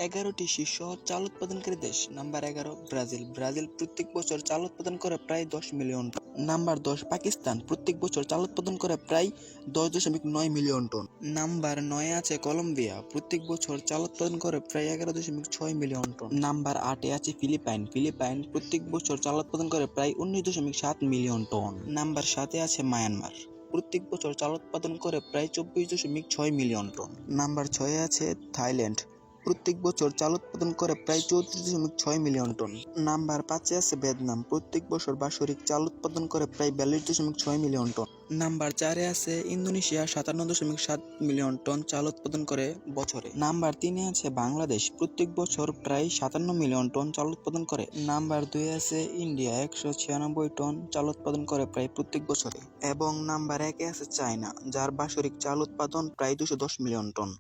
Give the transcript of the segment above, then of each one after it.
11টি শীর্ষ চাল উৎপাদনকারী দেশ। Number 11 Brazil. ব্রাজিল প্রত্যেক বছর চাল উৎপাদন করে প্রায় 10 মিলিয়ন টন। নাম্বার 10 পাকিস্তান। প্রত্যেক বছর চাল উৎপাদন করে প্রায় 10.9 মিলিয়ন টন। নাম্বার 9 আছে কলম্বিয়া। প্রত্যেক বছর চাল উৎপাদন করে প্রায় 11.6 মিলিয়ন টন। নাম্বার 8 আছে ফিলিপাইন। ফিলিপাইন প্রত্যেক বছর চাল উৎপাদন করে প্রায় 19.7 মিলিয়ন টন। নাম্বার 7 আছে মায়ানমার। প্রত্যেক বছর চাল উৎপাদন করে প্রায় 24.6 মিলিয়ন টন। নাম্বার 6 আছে থাইল্যান্ড। প্রত্যেক বছর চাল উৎপাদন করে প্রায় 34.6 মিলিয়ন টন। নাম্বার 5 আছে ভিয়েতনাম। প্রত্যেক বছর বাৎসরিক চাল উৎপাদন করে প্রায় 42.6 মিলিয়ন টন। নাম্বার 4 আছে ইন্দোনেশিয়া। 57.7 মিলিয়ন টন চাল উৎপাদন করে বছরে। নাম্বার 3 আছে বাংলাদেশ। প্রত্যেক বছর প্রায় 57 মিলিয়ন টন চাল উৎপাদন করে। নাম্বার 2 আছে ইন্ডিয়া। 196 টন চাল উৎপাদন করে প্রায় প্রত্যেক বছরে। এবং নাম্বার 1 আছে চায়না, যার বাৎসরিক চাল উৎপাদন প্রায় 210 মিলিয়ন টন।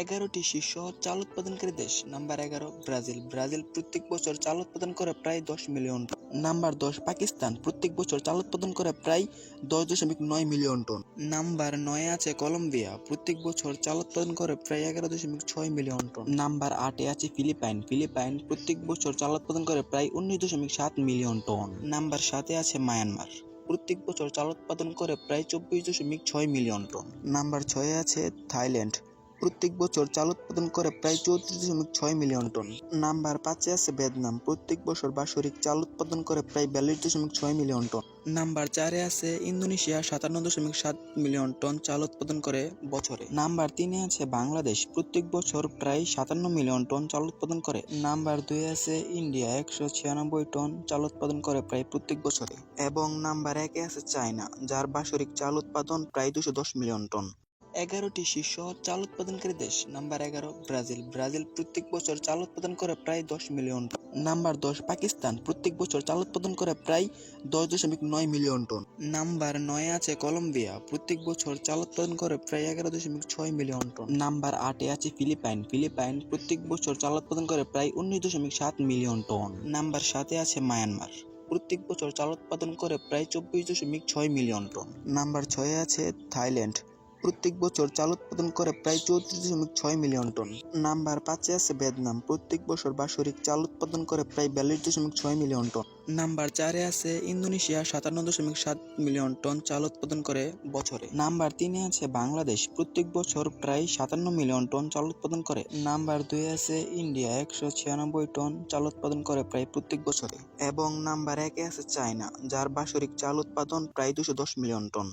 11টি শীর্ষ চাল উৎপাদনকারী দেশ। Number 11 Brazil. ব্রাজিল প্রত্যেক বছর চাল উৎপাদন করে প্রায় 10 মিলিয়ন টন। নাম্বার 10 পাকিস্তান। প্রত্যেক বছর চাল উৎপাদন করে প্রায় 10.9 মিলিয়ন টন। নাম্বার 9 আছে কলম্বিয়া। প্রত্যেক বছর চাল উৎপাদন করে প্রায় 11.6 মিলিয়ন টন। নাম্বার 8 আছে ফিলিপাইন। ফিলিপাইন প্রত্যেক বছর চাল উৎপাদন করে প্রায় 19.7 মিলিয়ন টন। নাম্বার 7 আছে মায়ানমার। প্রত্যেক বছর চাল উৎপাদন করে প্রায় 24.6 মিলিয়ন টন। নাম্বার 6 আছে থাইল্যান্ড। প্রত্যেক বছর চাল উৎপাদন করে প্রায় 34.6 মিলিয়ন টন। নাম্বার 5 আছে ভিয়েতনাম। প্রত্যেক বছর বাৎসরিক চাল উৎপাদন করে প্রায় 42.6 মিলিয়ন টন। নাম্বার 4 আছে ইন্দোনেশিয়া। 57.7 মিলিয়ন টন চাল উৎপাদন করে বছরে। নাম্বার 3 আছে বাংলাদেশ। প্রত্যেক বছর প্রায় 57 মিলিয়ন টন চাল উৎপাদন করে। নাম্বার 2 আছে ইন্ডিয়া। 196 টন চাল উৎপাদন করে প্রায় প্রত্যেক বছরে। এবং নাম্বার 1 আছে চায়না, যার বাৎসরিক চাল উৎপাদন প্রায় 210 মিলিয়ন টন। 11টি শীর্ষ চাল উৎপাদনকারী দেশ। Number 11 Brazil. ব্রাজিল প্রত্যেক বছর চাল উৎপাদন করে প্রায় 10 মিলিয়ন টন। নাম্বার 10 পাকিস্তান। প্রত্যেক বছর চাল উৎপাদন করে প্রায় 10.9 মিলিয়ন টন। নাম্বার 9 আছে কলম্বিয়া। প্রত্যেক বছর চাল উৎপাদন করে প্রায় 11.6 মিলিয়ন টন। নাম্বার 8 আছে ফিলিপাইন। ফিলিপাইন প্রত্যেক বছর চাল উৎপাদন করে প্রায় 19.7 মিলিয়ন টন। নাম্বার 7 আছে মায়ানমার। প্রত্যেক বছর চাল উৎপাদন করে প্রায় 24.6 মিলিয়ন টন। নাম্বার 6 আছে থাইল্যান্ড। প্রত্যেক বছর চাল উৎপাদন করে প্রায় 34.6 মিলিয়ন টন। নাম্বার 5 আছে ভিয়েতনাম। প্রত্যেক বছর বাৎসরিক চাল উৎপাদন করে প্রায় 42.6 মিলিয়ন টন। নাম্বার 4 আছে ইন্দোনেশিয়া। 57.7 মিলিয়ন টন চাল উৎপাদন করে বছরে। নাম্বার 3 আছে বাংলাদেশ। প্রত্যেক বছর প্রায় 57 মিলিয়ন টন চাল উৎপাদন করে। নাম্বার 2 আছে ইন্ডিয়া। 196 টন চাল উৎপাদন করে প্রায় প্রত্যেক বছরে। এবং নাম্বার 1 আছে চায়না, যার বাৎসরিক চাল উৎপাদন প্রায় 210 মিলিয়ন টন।